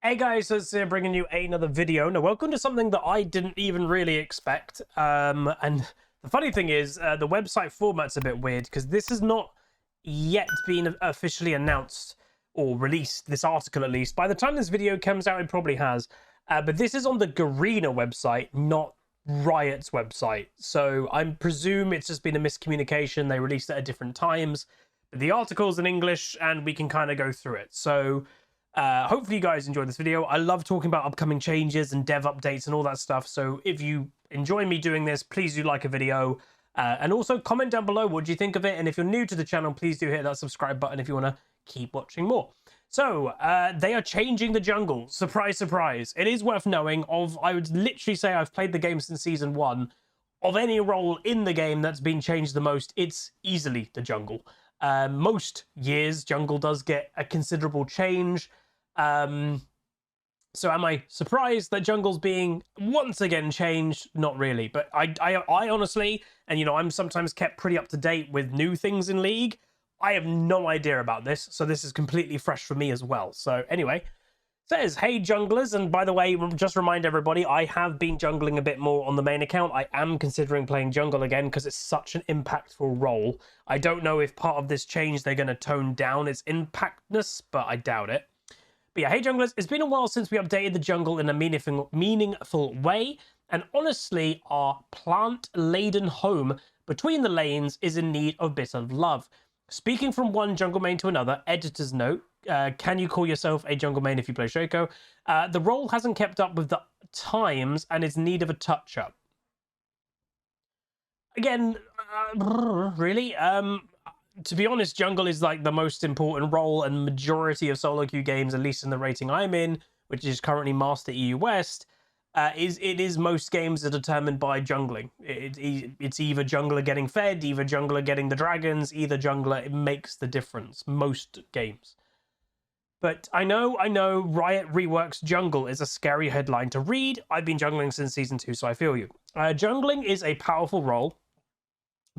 Hey guys, so it's bringing you another video. Now, welcome to something that I didn't even really expect. And the funny thing is, the website format's a bit weird because this has not yet been officially announced or released, this article at least. By the time this video comes out, it probably has. But this is on the Garena website, not Riot's website. So I presume it's just been a miscommunication. They released it at different times. But the article's in English and we can kind of go through it. So hopefully you guys enjoyed this video. I love talking about upcoming changes and dev updates and all that stuff. So if you enjoy me doing this, please do like a video. And also comment down below what do you think of it. And if you're new to the channel, please do hit that subscribe button if you want to keep watching more. So they are changing the jungle. Surprise, surprise. It is worth knowing I would literally say I've played the game since season 1. Of any role in the game that's been changed the most, it's easily the jungle. Most years, jungle does get a considerable change. So am I surprised that jungle's being once again changed? Not really, but I honestly, and you know, I'm sometimes kept pretty up to date with new things in League. I have no idea about this, so this is completely fresh for me as well. So anyway, says, hey junglers, and by the way, just remind everybody, I have been jungling a bit more on the main account. I am considering playing jungle again because it's such an impactful role. I don't know if part of this change they're going to tone down its impactness, but I doubt it. But yeah, hey junglers, it's been a while since we updated the jungle in a meaningful way, and honestly, our plant-laden home between the lanes is in need of a bit of love. Speaking from one jungle main to another, editor's note, can you call yourself a jungle main if you play Shaco? The role hasn't kept up with the times and is in need of a touch-up. Again, really? To be honest, jungle is like the most important role, and majority of solo queue games, at least in the rating I'm in, which is currently Master EU West, it is most games are determined by jungling. It's either jungler getting fed, either jungler getting the dragons, either jungler, it makes the difference, most games. But I know Riot reworks jungle is a scary headline to read. I've been jungling since season 2, so I feel you. Jungling is a powerful role,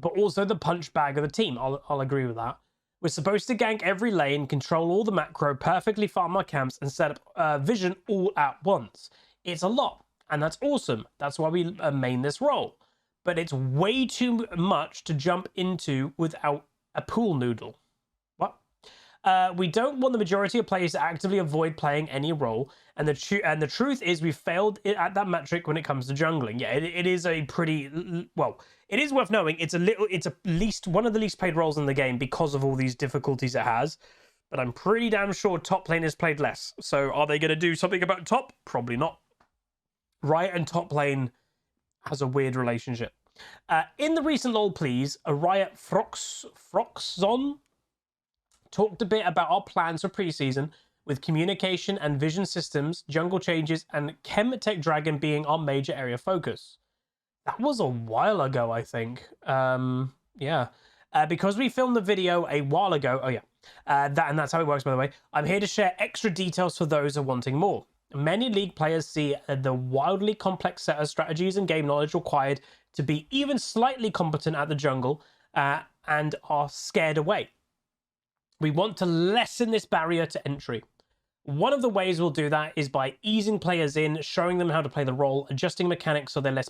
but also the punch bag of the team. I'll agree with that. We're supposed to gank every lane, control all the macro, perfectly farm our camps, and set up vision all at once. It's a lot, and that's awesome. That's why we main this role. But it's way too much to jump into without a pool noodle. What? We don't want the majority of players to actively avoid playing any role, and the truth is we failed at that metric when it comes to jungling. Yeah, it is a pretty, well, it is worth knowing it's at least one of the least played roles in the game because of all these difficulties it has. But I'm pretty damn sure top lane is played less. So are they going to do something about top? Probably not. Riot and top lane has a weird relationship. In the recent LoL Please, a Riot Froxon talked a bit about our plans for preseason, with communication and vision systems, jungle changes, and Chem-Tech Dragon being our major area of focus. That was a while ago, I think. Yeah. Because we filmed the video a while ago. Oh, yeah. And that's how it works, by the way. I'm here to share extra details for those who are wanting more. Many League players see the wildly complex set of strategies and game knowledge required to be even slightly competent at the jungle and are scared away. We want to lessen this barrier to entry. One of the ways we'll do that is by easing players in, showing them how to play the role, adjusting mechanics so they're less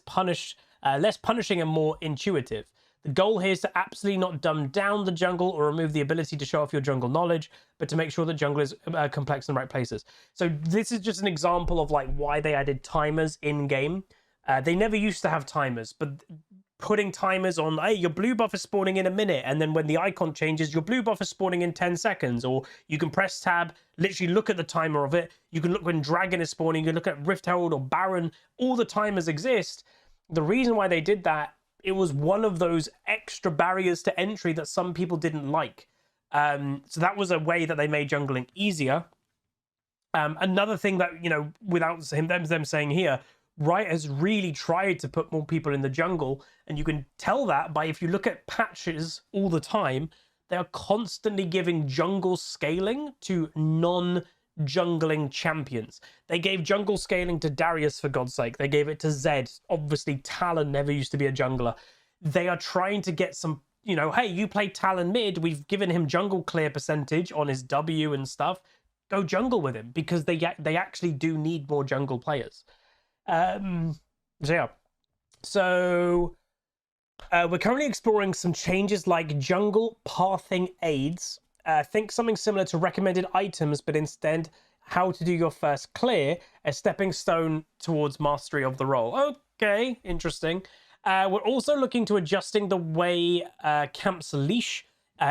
punishing and more intuitive. The goal here is to absolutely not dumb down the jungle or remove the ability to show off your jungle knowledge, but to make sure that jungle is complex in the right places. So this is just an example of like why they added timers in game. They never used to have timers, but putting timers on, hey, your blue buff is spawning in a minute, and then when the icon changes, your blue buff is spawning in 10 seconds, or you can press tab, literally look at the timer of it. You can look when Dragon is spawning, you can look at Rift Herald or Baron, all the timers exist. The reason why they did that, it was one of those extra barriers to entry that some people didn't like. So that was a way that they made jungling easier. Another thing that, you know, without them saying here, Riot has really tried to put more people in the jungle, and you can tell that by if you look at patches all the time, they are constantly giving jungle scaling to non-jungling champions. They gave jungle scaling to Darius, for God's sake. They gave it to Zed. Obviously, Talon never used to be a jungler. They are trying to get some, you know, hey, you play Talon mid. We've given him jungle clear percentage on his W and stuff. go jungle with him, because they actually do need more jungle players. So yeah. So we're currently exploring some changes like jungle pathing aids. Think something similar to recommended items, but instead how to do your first clear, a stepping stone towards mastery of the role. Okay, interesting. We're also looking to adjusting the way camps leash,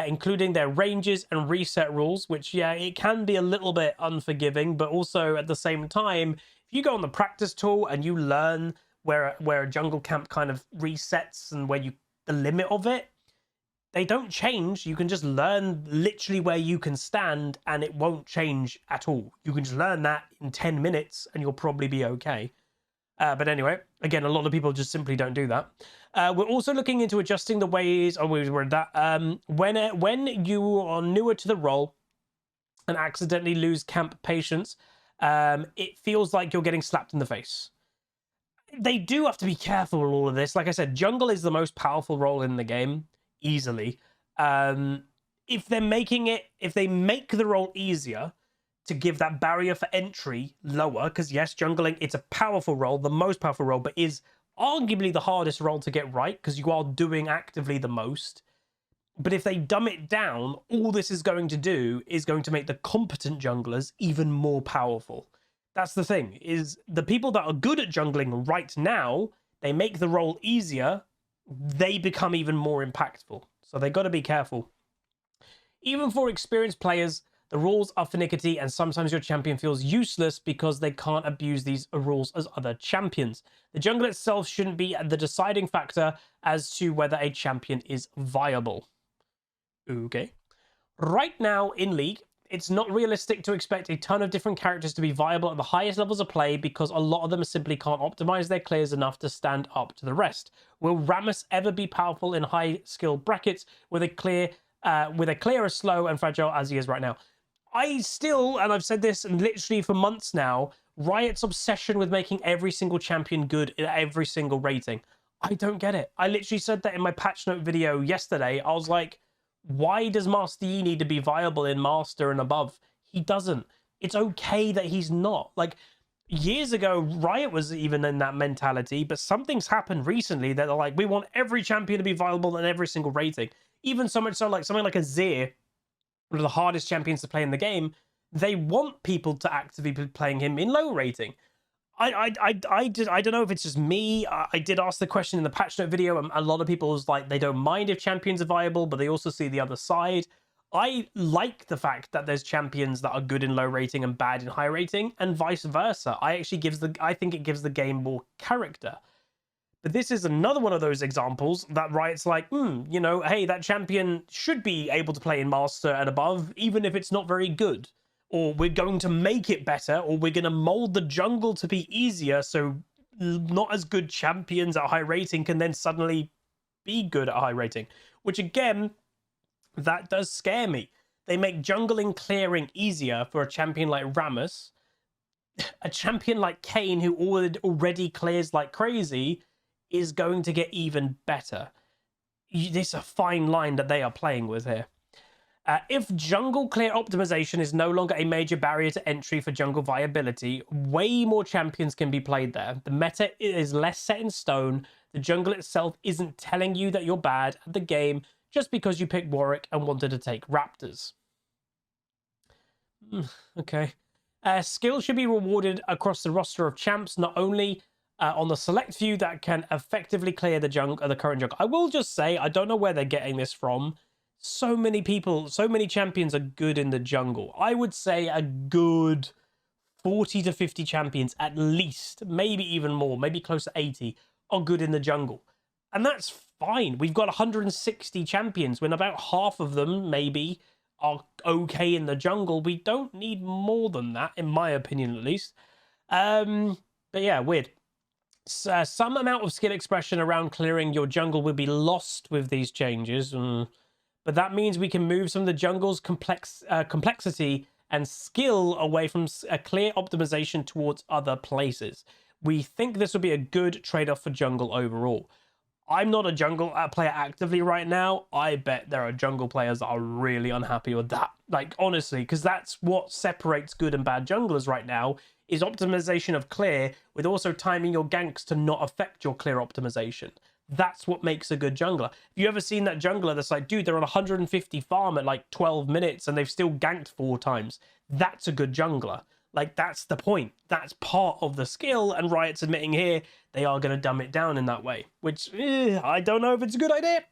including their ranges and reset rules, which, yeah, it can be a little bit unforgiving, but also at the same time, if you go on the practice tool and you learn where a jungle camp kind of resets and where the limit of it, they don't change. You can just learn literally where you can stand and it won't change at all. You can just learn that in 10 minutes and you'll probably be okay. But anyway, again, a lot of people just simply don't do that. We're also looking into adjusting the ways, when you are newer to the role and accidentally lose camp patience, it feels like you're getting slapped in the face. They do have to be careful with all of this. Like I said, jungle is the most powerful role in the game, easily. If they make the role easier to give that barrier for entry lower, because yes, jungling, it's a powerful role, the most powerful role, but is arguably the hardest role to get right because you are doing actively the most. But if they dumb it down, all this is going to do is going to make the competent junglers even more powerful. That's the thing, is the people that are good at jungling right now, they make the role easier, they become even more impactful. So they got to be careful. Even for experienced players, the rules are finicky and sometimes your champion feels useless because they can't abuse these rules as other champions. The jungle itself shouldn't be the deciding factor as to whether a champion is viable. Okay. Right now in League, it's not realistic to expect a ton of different characters to be viable at the highest levels of play because a lot of them simply can't optimize their clears enough to stand up to the rest. Will Rammus ever be powerful in high skill brackets with a clear as slow and fragile as he is right now? I still, and I've said this literally for months now, Riot's obsession with making every single champion good in every single rating. I don't get it. I literally said that in my patch note video yesterday. I was like, why does Master Yi need to be viable in Master and above? He doesn't. It's okay that he's not. Like, years ago, Riot was even in that mentality, but something's happened recently that they're like, we want every champion to be viable in every single rating. Even so much so, like, something like a Zir, one of the hardest champions to play in the game, they want people to actively be playing him in low rating. I don't know if it's just me. I did ask the question in the patch note video, and a lot of people was like, they don't mind if champions are viable, but they also see the other side. I like the fact that there's champions that are good in low rating and bad in high rating, and vice versa. I think it gives the game more character. But this is another one of those examples that Riot's like, you know, hey, that champion should be able to play in Master and above, even if it's not very good. Or we're going to make it better, or we're going to mold the jungle to be easier so not as good champions at high rating can then suddenly be good at high rating. Which, again, that does scare me. They make jungling clearing easier for a champion like Rammus. A champion like Kayn, who already clears like crazy, is going to get even better. This is a fine line that they are playing with here. If jungle clear optimization is no longer a major barrier to entry for jungle viability, way more champions can be played there. The meta is less set in stone. The jungle itself isn't telling you that you're bad at the game just because you picked Warwick and wanted to take Raptors. Okay. Skill should be rewarded across the roster of champs, not only on the select few that can effectively clear the current jungle. I will just say, I don't know where they're getting this from. So many people, so many champions are good in the jungle. I would say a good 40 to 50 champions at least, maybe even more, maybe close to 80, are good in the jungle. And that's fine. We've got 160 champions, when about half of them, maybe, are okay in the jungle. We don't need more than that, in my opinion, at least. But yeah, weird. Some amount of skill expression around clearing your jungle will be lost with these changes. But that means we can move some of the jungle's complexity and skill away from a clear optimization towards other places. We think this will be a good trade-off for jungle overall. I'm not a jungle player actively right now. I bet there are jungle players that are really unhappy with that. Like, honestly, because that's what separates good and bad junglers right now, is optimization of clear with also timing your ganks to not affect your clear optimization. That's what makes a good jungler. Have you ever seen that jungler that's like, dude, they're on 150 farm at like 12 minutes and they've still ganked 4 times? That's a good jungler. Like, that's the point. That's part of the skill, and Riot's admitting here they are going to dumb it down in that way, which I don't know if it's a good idea.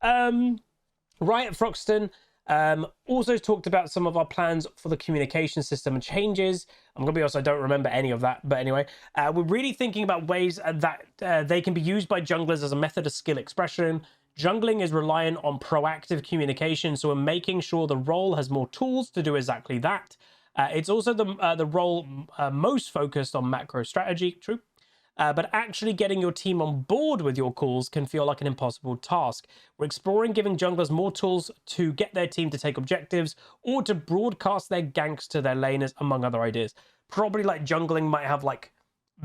Riot Froxton also talked about some of our plans for the communication system and changes. I'm going to be honest, I don't remember any of that, but anyway, we're really thinking about ways that they can be used by junglers as a method of skill expression. Jungling is reliant on proactive communication, so we're making sure the role has more tools to do exactly that. It's also the role most focused on macro strategy, true. But actually getting your team on board with your calls can feel like an impossible task. We're exploring giving junglers more tools to get their team to take objectives or to broadcast their ganks to their laners, among other ideas. Probably like jungling might have like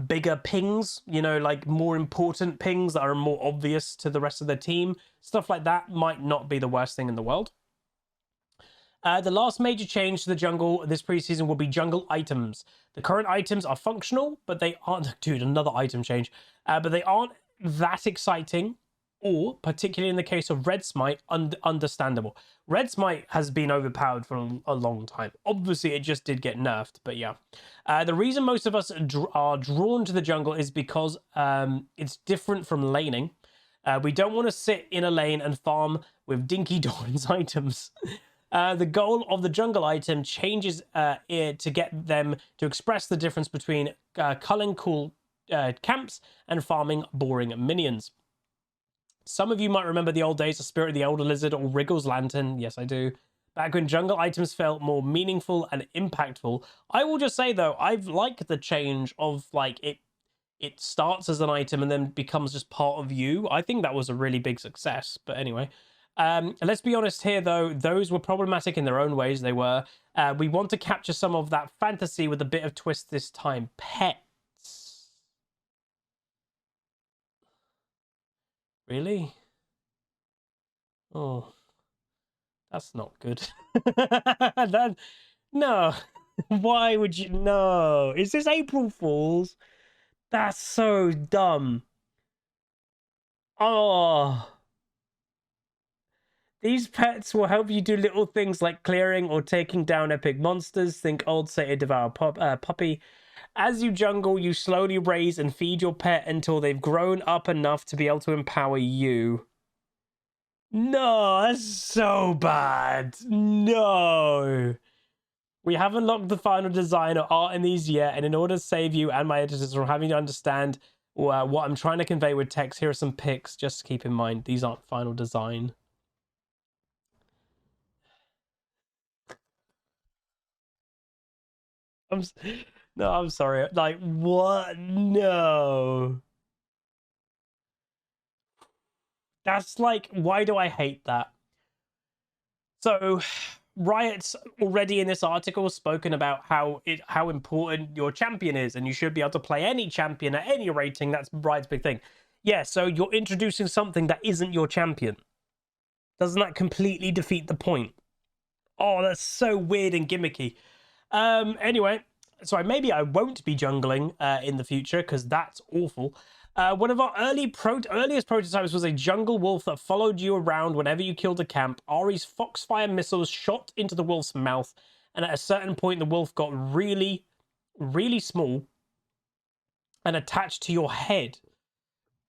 bigger pings, you know, like more important pings that are more obvious to the rest of the team. Stuff like that might not be the worst thing in the world. The last major change to the jungle this preseason will be jungle items. The current items are functional, but they aren't... Dude, another item change. But they aren't that exciting, or, particularly in the case of Red Smite, understandable. Red Smite has been overpowered for a long time. Obviously, it just did get nerfed, but yeah. The reason most of us are drawn to the jungle is because it's different from laning. We don't want to sit in a lane and farm with Dinky Doran's items. The goal of the jungle item changes to get them to express the difference between culling cool camps and farming boring minions. Some of you might remember the old days of Spirit of the Elder Lizard or Wriggle's Lantern. Yes, I do. Back when jungle items felt more meaningful and impactful. I will just say, though, I've liked the change of, like, it starts as an item and then becomes just part of you. I think that was a really big success. But anyway... let's be honest here, though. Those were problematic in their own ways. They were. We want to capture some of that fantasy with a bit of twist this time. Pets. Really? Oh, that's not good. No. Why would you? No. Is this April Fool's? That's so dumb. Oh. These pets will help you do little things like clearing or taking down epic monsters. Think old satyr devour puppy. As you jungle, you slowly raise and feed your pet until they've grown up enough to be able to empower you. No, that's so bad. No. We haven't locked the final design or art in these yet, and in order to save you and my editors from having to understand what I'm trying to convey with text, here are some pics. Just keep in mind, these aren't final design. I'm sorry. Like, what? No. That's like, why do I hate that? So, Riot's already in this article spoken about how important your champion is, and you should be able to play any champion at any rating. That's Riot's big thing. Yeah, so you're introducing something that isn't your champion. Doesn't that completely defeat the point? Oh, that's so weird and gimmicky. Anyway, sorry, maybe I won't be jungling in the future because that's awful. One of our earliest prototypes was a jungle wolf that followed you around whenever you killed a camp. Ari's foxfire missiles shot into the wolf's mouth, and at a certain point, the wolf got really, really small and attached to your head.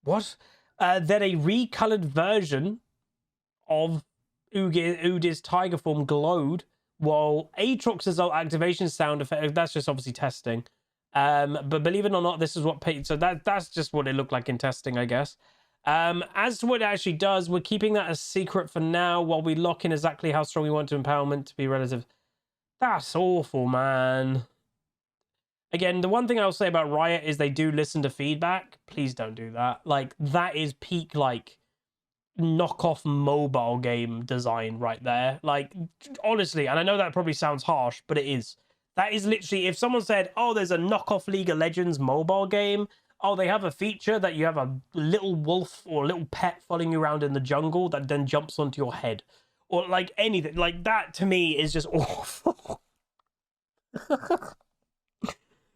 What? Then a recolored version of Udyr's tiger form glowed, while Aatrox's activation sound effect, that's just obviously testing. But believe it or not, this is what so that's just what it looked like in testing, I guess. As to what it actually does, we're keeping that a secret for now while we lock in exactly how strong we want to empowerment to be relative. That's awful, man. Again, the one thing I'll say about Riot is they do listen to feedback. Please don't do that. Like, that is peak, like, knockoff mobile game design right there. Like, honestly, and I know that probably sounds harsh, but it is. That is literally, if someone said, oh, there's a knockoff League of Legends mobile game, oh, they have a feature that you have a little wolf or a little pet following you around in the jungle that then jumps onto your head, or like anything like that, to me is just awful.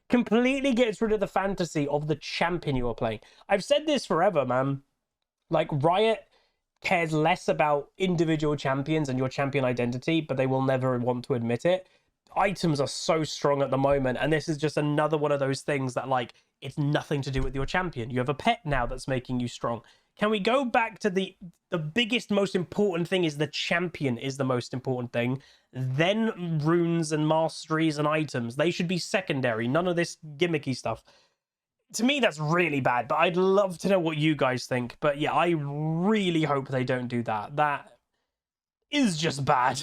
Completely gets rid of the fantasy of the champion you are playing. I've said this forever, man. Like, Riot cares less about individual champions and your champion identity, but they will never want to admit it. Items are so strong at the moment, and this is just another one of those things that, like, it's nothing to do with your champion. You have a pet now that's making you strong. Can we go back to the biggest, most important thing is the champion is the most important thing. Then runes and masteries and items. They should be secondary. None of this gimmicky stuff. To me, that's really bad, but I'd love to know what you guys think. But yeah, I really hope they don't do that. That is just bad.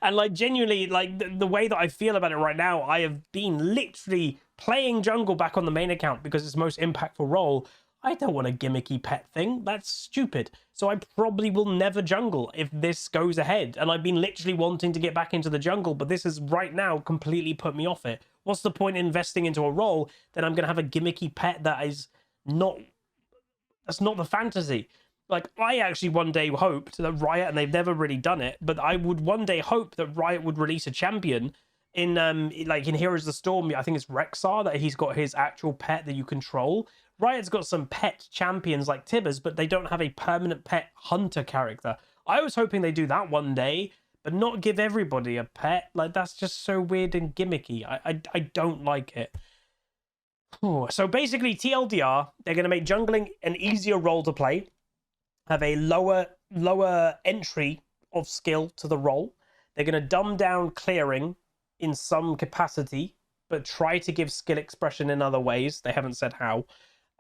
And like, genuinely, like the way that I feel about it right now, I have been literally playing jungle back on the main account because it's the most impactful role. I don't want a gimmicky pet thing. That's stupid. So I probably will never jungle if this goes ahead. And I've been literally wanting to get back into the jungle, but this has right now completely put me off it. What's the point in investing into a role that I'm going to have a gimmicky pet that is not... That's not the fantasy. Like, I actually one day hoped that Riot, and they've never really done it, but I would one day hope that Riot would release a champion in like in Heroes of the Storm. I think it's Rexar, that he's got his actual pet that you control. Riot's got some pet champions like Tibbers, but they don't have a permanent pet hunter character. I was hoping they do that one day, but not give everybody a pet. Like, that's just so weird and gimmicky. I don't like it. So basically, TLDR, they're going to make jungling an easier role to play, have a lower entry of skill to the role. They're going to dumb down clearing in some capacity, but try to give skill expression in other ways. They haven't said how.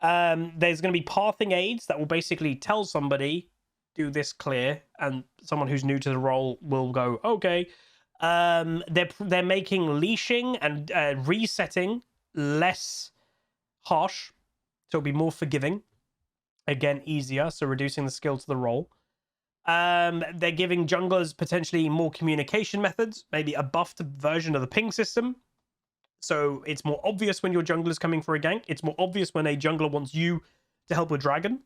There's going to be pathing aids that will basically tell somebody, do this clear, and someone who's new to the role will go, okay. They're making leashing and resetting less harsh, so it'll be more forgiving. Again, easier, so reducing the skill to the role. They're giving junglers potentially more communication methods, maybe a buffed version of the ping system. So it's more obvious when your jungler's coming for a gank. It's more obvious when a jungler wants you to help with dragon.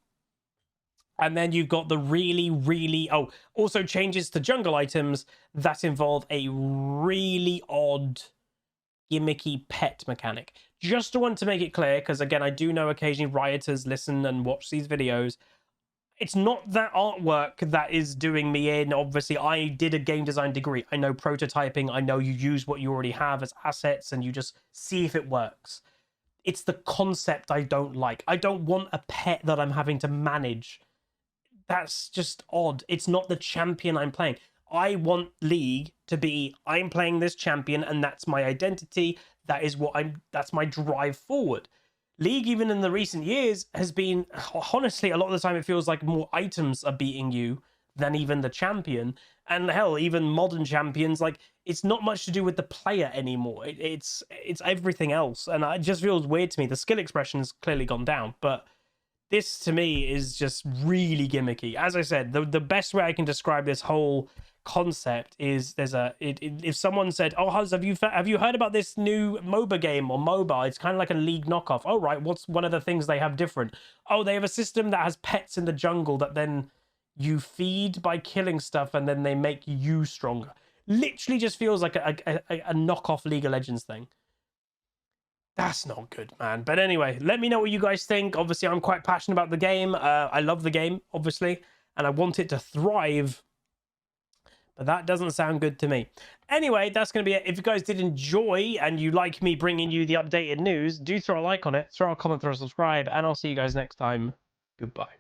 And then you've got the really... Oh, also changes to jungle items that involve a really odd, gimmicky pet mechanic. Just to want to make it clear, because again, I do know occasionally rioters listen and watch these videos. It's not that artwork that is doing me in. Obviously, I did a game design degree. I know prototyping. I know you use what you already have as assets and you just see if it works. It's the concept I don't like. I don't want a pet that I'm having to manage. That's just odd. It's not the champion I'm playing. I want League to be, I'm playing this champion and that's my identity. That is what that's my drive forward. League, even in the recent years, has been, honestly, a lot of the time it feels like more items are beating you than even the champion. And hell, even modern champions, like, it's not much to do with the player anymore. It's everything else. And it just feels weird to me. The skill expression has clearly gone down, but this to me is just really gimmicky. As I said, the best way I can describe this whole concept is if someone said, oh, Huz, have you heard about this new MOBA game or MOBA? It's kind of like a League knockoff. Oh, right, what's one of the things they have different? Oh, they have a system that has pets in the jungle that then you feed by killing stuff and then they make you stronger. Literally just feels like a knockoff League of Legends thing. That's not good, man. But anyway, let me know what you guys think. Obviously, I'm quite passionate about the game. I love the game, obviously, and I want it to thrive. But that doesn't sound good to me. Anyway, that's going to be it. If you guys did enjoy and you like me bringing you the updated news, do throw a like on it, throw a comment, throw a subscribe, and I'll see you guys next time. Goodbye.